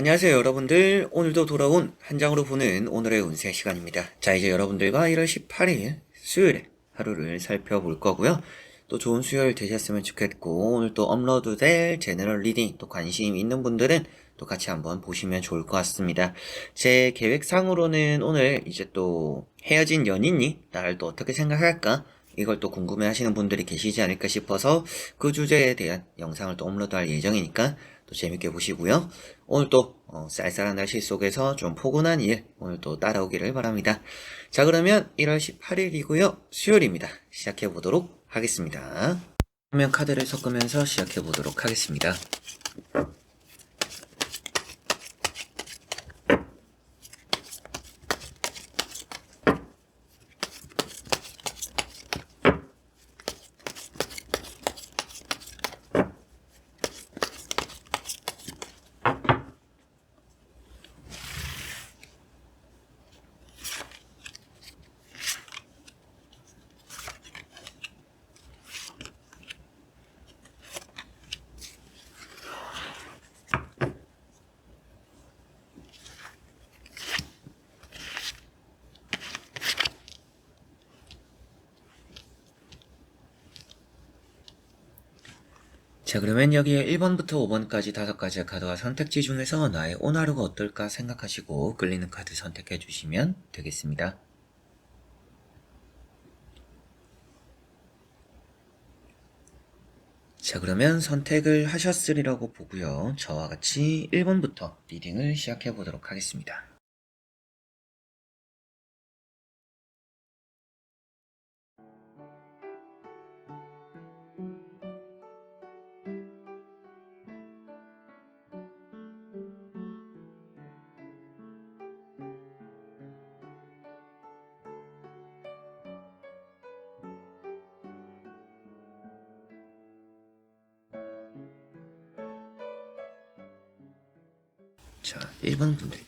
안녕하세요 여러분들. 오늘도 돌아온 한 장으로 보는 오늘의 운세 시간입니다. 자, 이제 여러분들과 1월 18일 수요일에 하루를 살펴볼 거고요. 또 좋은 수요일 되셨으면 좋겠고, 오늘 또 업로드될 제너럴 리딩 또 관심 있는 분들은 또 같이 한번 보시면 좋을 것 같습니다. 제 계획상으로는 오늘 이제 또 헤어진 연인이 나를 또 어떻게 생각할까, 이걸 또 궁금해 하시는 분들이 계시지 않을까 싶어서 그 주제에 대한 영상을 또 업로드할 예정이니까 또 재밌게 보시고요. 오늘 또 쌀쌀한 날씨 속에서 좀 포근한 일 오늘 또 따라오기를 바랍니다. 자, 그러면 1월 18일이고요. 수요일입니다. 시작해 보도록 하겠습니다. 화면 카드를 섞으면서 시작해 보도록 하겠습니다. 자, 그러면 여기에 1번부터 5번까지 5가지의 카드와 선택지 중에서 나의 오늘 하루가 어떨까 생각하시고 끌리는 카드 선택해 주시면 되겠습니다. 자, 그러면 선택을 하셨으리라고 보고요. 저와 같이 1번부터 리딩을 시작해 보도록 하겠습니다. 자, 1번 분들.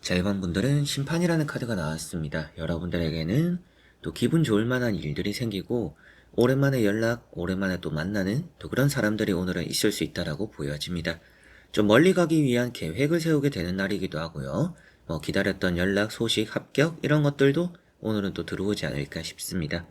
자, 1번 분들은 심판이라는 카드가 나왔습니다. 여러분들에게는 또 기분 좋을 만한 일들이 생기고, 오랜만에 연락, 오랜만에 또 만나는 또 그런 사람들이 오늘은 있을 수 있다라고 보여집니다. 좀 멀리 가기 위한 계획을 세우게 되는 날이기도 하고요. 기다렸던 연락, 소식, 합격 이런 것들도 오늘은 또 들어오지 않을까 싶습니다.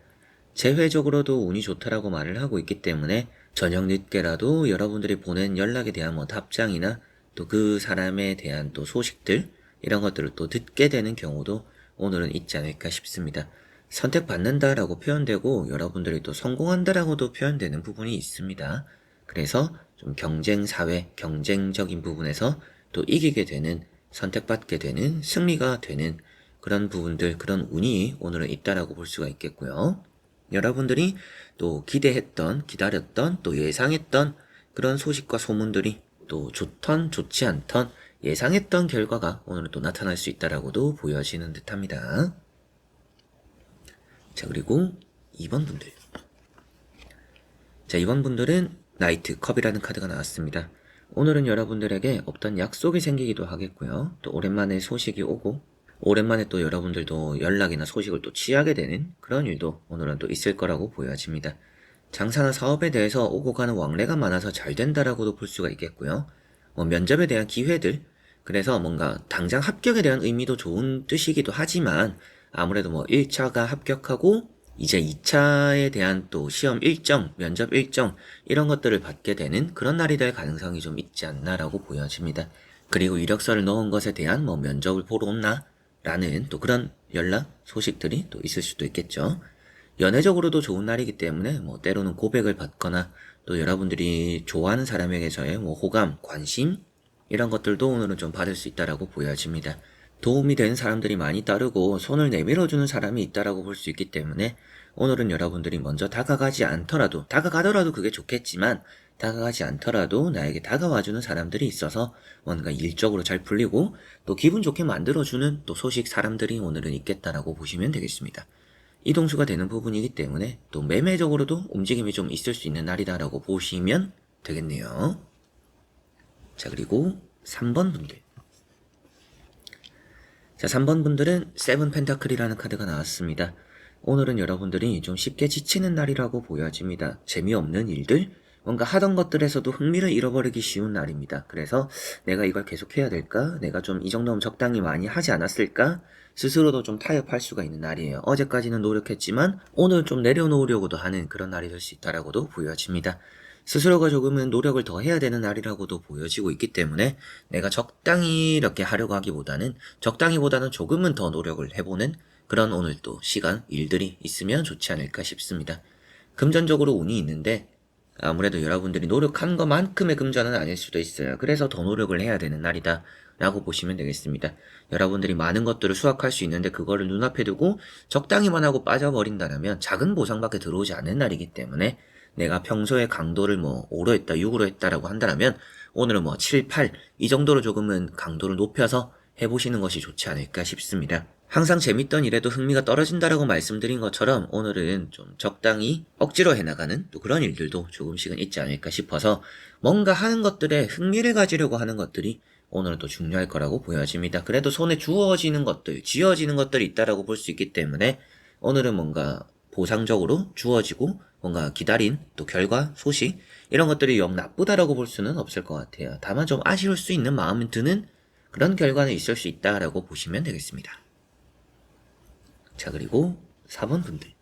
재회적으로도 운이 좋다라고 말을 하고 있기 때문에 저녁 늦게라도 여러분들이 보낸 연락에 대한 답장이나 또 그 사람에 대한 또 소식들 이런 것들을 또 듣게 되는 경우도 오늘은 있지 않을까 싶습니다. 선택받는다라고 표현되고 여러분들이 또 성공한다라고도 표현되는 부분이 있습니다. 그래서 좀 경쟁 사회, 경쟁적인 부분에서 또 이기게 되는, 선택받게 되는, 승리가 되는 그런 부분들, 그런 운이 오늘은 있다라고 볼 수가 있겠고요. 여러분들이 또 기대했던, 기다렸던, 또 예상했던 그런 소식과 소문들이 또 좋던, 좋지 않던 예상했던 결과가 오늘은 또 나타날 수 있다라고도 보여지는 듯합니다. 자, 그리고 2번 분들. 자, 2번 분들은 나이트 컵이라는 카드가 나왔습니다. 오늘은 여러분들에게 없던 약속이 생기기도 하겠고요. 또 오랜만에 소식이 오고, 오랜만에 또 여러분들도 연락이나 소식을 또 취하게 되는 그런 일도 오늘은 또 있을 거라고 보여집니다. 장사나 사업에 대해서 오고 가는 왕래가 많아서 잘 된다라고도 볼 수가 있겠고요. 면접에 대한 기회들, 그래서 뭔가 당장 합격에 대한 의미도 좋은 뜻이기도 하지만 아무래도 1차가 합격하고 이제 2차에 대한 또 시험 일정, 면접 일정 이런 것들을 받게 되는 그런 날이 될 가능성이 좀 있지 않나라고 보여집니다. 그리고 이력서를 넣은 것에 대한 면접을 보러 온나? 라는 또 그런 연락, 소식들이 또 있을 수도 있겠죠. 연애적으로도 좋은 날이기 때문에 때로는 고백을 받거나 또 여러분들이 좋아하는 사람에게서의 호감, 관심 이런 것들도 오늘은 좀 받을 수 있다라고 보여집니다. 도움이 되는 사람들이 많이 따르고 손을 내밀어주는 사람이 있다라고 볼 수 있기 때문에 오늘은 여러분들이 먼저 다가가지 않더라도, 다가가더라도 그게 좋겠지만 다가가지 않더라도 나에게 다가와주는 사람들이 있어서 뭔가 일적으로 잘 풀리고 또 기분 좋게 만들어주는 또 소식 사람들이 오늘은 있겠다라고 보시면 되겠습니다. 이동수가 되는 부분이기 때문에 또 매매적으로도 움직임이 좀 있을 수 있는 날이다라고 보시면 되겠네요. 자, 그리고 3번 분들. 자, 3번 분들은 세븐 펜타클이라는 카드가 나왔습니다. 오늘은 여러분들이 좀 쉽게 지치는 날이라고 보여집니다. 재미없는 일들, 뭔가 하던 것들에서도 흥미를 잃어버리기 쉬운 날입니다. 그래서 내가 이걸 계속해야 될까? 내가 좀 이 정도면 적당히 많이 하지 않았을까? 스스로도 좀 타협할 수가 있는 날이에요. 어제까지는 노력했지만 오늘 좀 내려놓으려고도 하는 그런 날이 될 수 있다라고도 보여집니다. 스스로가 조금은 노력을 더 해야 되는 날이라고도 보여지고 있기 때문에 내가 적당히 이렇게 하려고 하기보다는 적당히보다는 조금은 더 노력을 해보는 그런 오늘 또 시간, 일들이 있으면 좋지 않을까 싶습니다. 금전적으로 운이 있는데 아무래도 여러분들이 노력한 것만큼의 금전은 아닐 수도 있어요. 그래서 더 노력을 해야 되는 날이다 라고 보시면 되겠습니다. 여러분들이 많은 것들을 수확할 수 있는데 그거를 눈앞에 두고 적당히만 하고 빠져버린다면 작은 보상밖에 들어오지 않는 날이기 때문에 내가 평소에 강도를 뭐 5로 했다, 6으로 했다라고 한다면 오늘은 뭐 7, 8 이 정도로 조금은 강도를 높여서 해보시는 것이 좋지 않을까 싶습니다. 항상 재밌던 일에도 흥미가 떨어진다라고 말씀드린 것처럼 오늘은 좀 적당히 억지로 해나가는 또 그런 일들도 조금씩은 있지 않을까 싶어서 뭔가 하는 것들에 흥미를 가지려고 하는 것들이 오늘은 또 중요할 거라고 보여집니다. 그래도 손에 주어지는 것들, 쥐어지는 것들이 있다라고 볼 수 있기 때문에 오늘은 뭔가 보상적으로 주어지고 뭔가 기다린 또 결과, 소식 이런 것들이 영 나쁘다라고 볼 수는 없을 것 같아요. 다만 좀 아쉬울 수 있는 마음은 드는 그런 결과는 있을 수 있다라고 보시면 되겠습니다. 자, 그리고 4번 분들.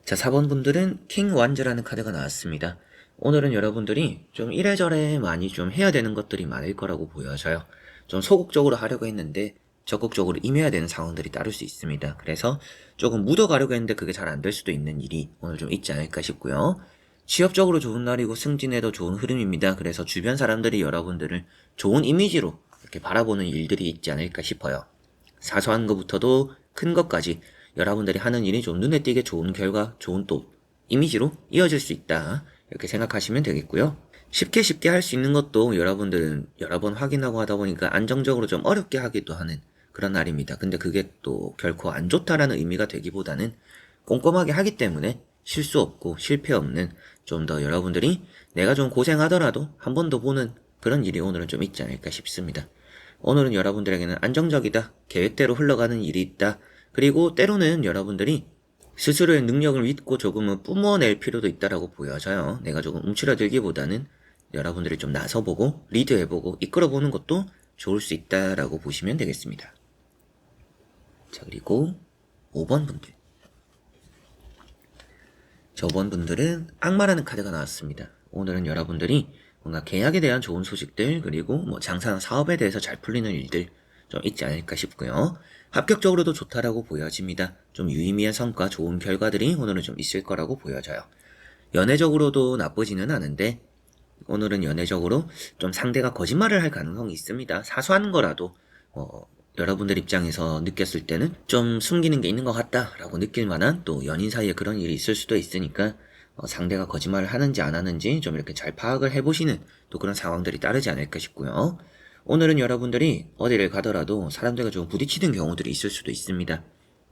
자, 4번 분들은 킹 완즈라는 카드가 나왔습니다. 오늘은 여러분들이 좀 이래저래 많이 좀 해야 되는 것들이 많을 거라고 보여져요. 좀 소극적으로 하려고 했는데 적극적으로 임해야 되는 상황들이 따를 수 있습니다. 그래서 조금 묻어가려고 했는데 그게 잘 안 될 수도 있는 일이 오늘 좀 있지 않을까 싶고요. 취업적으로 좋은 날이고 승진에도 좋은 흐름입니다. 그래서 주변 사람들이 여러분들을 좋은 이미지로 이렇게 바라보는 일들이 있지 않을까 싶어요. 사소한 것부터도 큰 것까지 여러분들이 하는 일이 좀 눈에 띄게 좋은 결과, 좋은 또 이미지로 이어질 수 있다. 이렇게 생각하시면 되겠고요. 쉽게 할 수 있는 것도 여러분들은 여러 번 확인하고 하다 보니까 안정적으로 좀 어렵게 하기도 하는 그런 날입니다. 근데 그게 또 결코 안 좋다라는 의미가 되기보다는 꼼꼼하게 하기 때문에 실수 없고 실패 없는 좀 더 여러분들이 내가 좀 고생하더라도 한 번 더 보는 그런 일이 오늘은 좀 있지 않을까 싶습니다. 오늘은 여러분들에게는 안정적이다, 계획대로 흘러가는 일이 있다, 그리고 때로는 여러분들이 스스로의 능력을 믿고 조금은 뿜어낼 필요도 있다라고 보여져요. 내가 조금 움츠러들기보다는 여러분들이 좀 나서보고 리드해보고 이끌어보는 것도 좋을 수 있다라고 보시면 되겠습니다. 자, 그리고 5번 분들. 자, 5번 분들은 악마라는 카드가 나왔습니다. 오늘은 여러분들이 뭔가 계약에 대한 좋은 소식들, 그리고 뭐 장사나 사업에 대해서 잘 풀리는 일들 좀 있지 않을까 싶고요. 합격적으로도 좋다라고 보여집니다. 좀 유의미한 성과, 좋은 결과들이 오늘은 좀 있을 거라고 보여져요. 연애적으로도 나쁘지는 않은데 오늘은 연애적으로 좀 상대가 거짓말을 할 가능성이 있습니다. 사소한 거라도 여러분들 입장에서 느꼈을 때는 좀 숨기는 게 있는 것 같다라고 느낄 만한 또 연인 사이에 그런 일이 있을 수도 있으니까 상대가 거짓말을 하는지 안 하는지 좀 이렇게 잘 파악을 해보시는 또 그런 상황들이 따르지 않을까 싶고요. 오늘은 여러분들이 어디를 가더라도 사람들과 좀 부딪히는 경우들이 있을 수도 있습니다.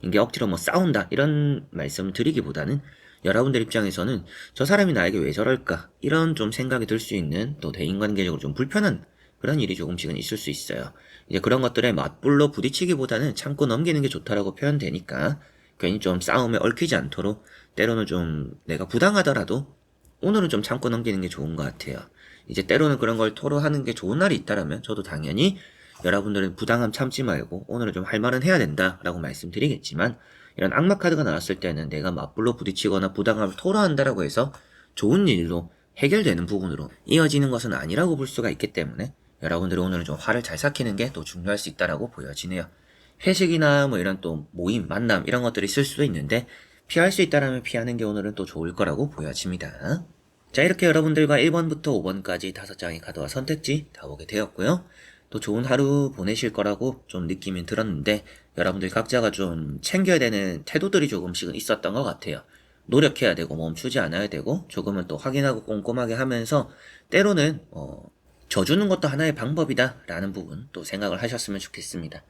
이게 억지로 뭐 싸운다 이런 말씀을 드리기보다는 여러분들 입장에서는 저 사람이 나에게 왜 저럴까 이런 좀 생각이 들 수 있는 또 대인관계적으로 좀 불편한 그런 일이 조금씩은 있을 수 있어요. 이제 그런 것들에 맞불로 부딪히기보다는 참고 넘기는 게 좋다라고 표현되니까 괜히 좀 싸움에 얽히지 않도록 때로는 좀 내가 부당하더라도 오늘은 좀 참고 넘기는 게 좋은 것 같아요. 이제 때로는 그런 걸 토로하는 게 좋은 날이 있다라면 저도 당연히 여러분들은 부당함 참지 말고 오늘은 좀 할 말은 해야 된다라고 말씀드리겠지만 이런 악마 카드가 나왔을 때는 내가 맞불로 부딪히거나 부당함을 토로한다라고 해서 좋은 일로 해결되는 부분으로 이어지는 것은 아니라고 볼 수가 있기 때문에 여러분들이 오늘은 좀 화를 잘 삭히는 게 또 중요할 수 있다라고 보여지네요. 회식이나 뭐 이런 또 모임, 만남 이런 것들이 있을 수도 있는데 피할 수 있다라면 피하는 게 오늘은 또 좋을 거라고 보여집니다. 자, 이렇게 여러분들과 1번부터 5번까지 5장의 카드와 선택지 다 보게 되었고요. 또 좋은 하루 보내실 거라고 좀 느낌이 들었는데 여러분들 각자가 좀 챙겨야 되는 태도들이 조금씩은 있었던 것 같아요. 노력해야 되고 멈추지 않아야 되고 조금은 또 확인하고 꼼꼼하게 하면서 때로는 져주는 것도 하나의 방법이다 라는 부분 또 생각을 하셨으면 좋겠습니다.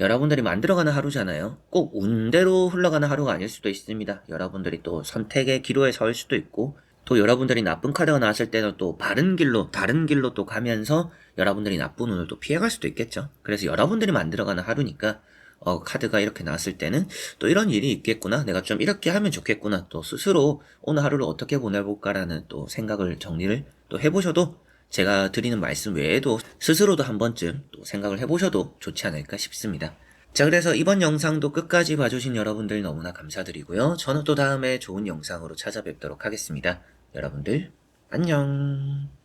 여러분들이 만들어가는 하루잖아요. 꼭 운대로 흘러가는 하루가 아닐 수도 있습니다. 여러분들이 또 선택의 기로에 설 수도 있고 또 여러분들이 나쁜 카드가 나왔을 때는 또 다른 길로 또 가면서 여러분들이 나쁜 운을 또 피해갈 수도 있겠죠. 그래서 여러분들이 만들어가는 하루니까 카드가 이렇게 나왔을 때는 또 이런 일이 있겠구나. 내가 좀 이렇게 하면 좋겠구나. 또 스스로 오늘 하루를 어떻게 보내볼까라는 또 생각을 정리를 또 해보셔도 제가 드리는 말씀 외에도 스스로도 한 번쯤 또 생각을 해보셔도 좋지 않을까 싶습니다. 자, 그래서 이번 영상도 끝까지 봐주신 여러분들 너무나 감사드리고요. 저는 또 다음에 좋은 영상으로 찾아뵙도록 하겠습니다. 여러분들, 안녕.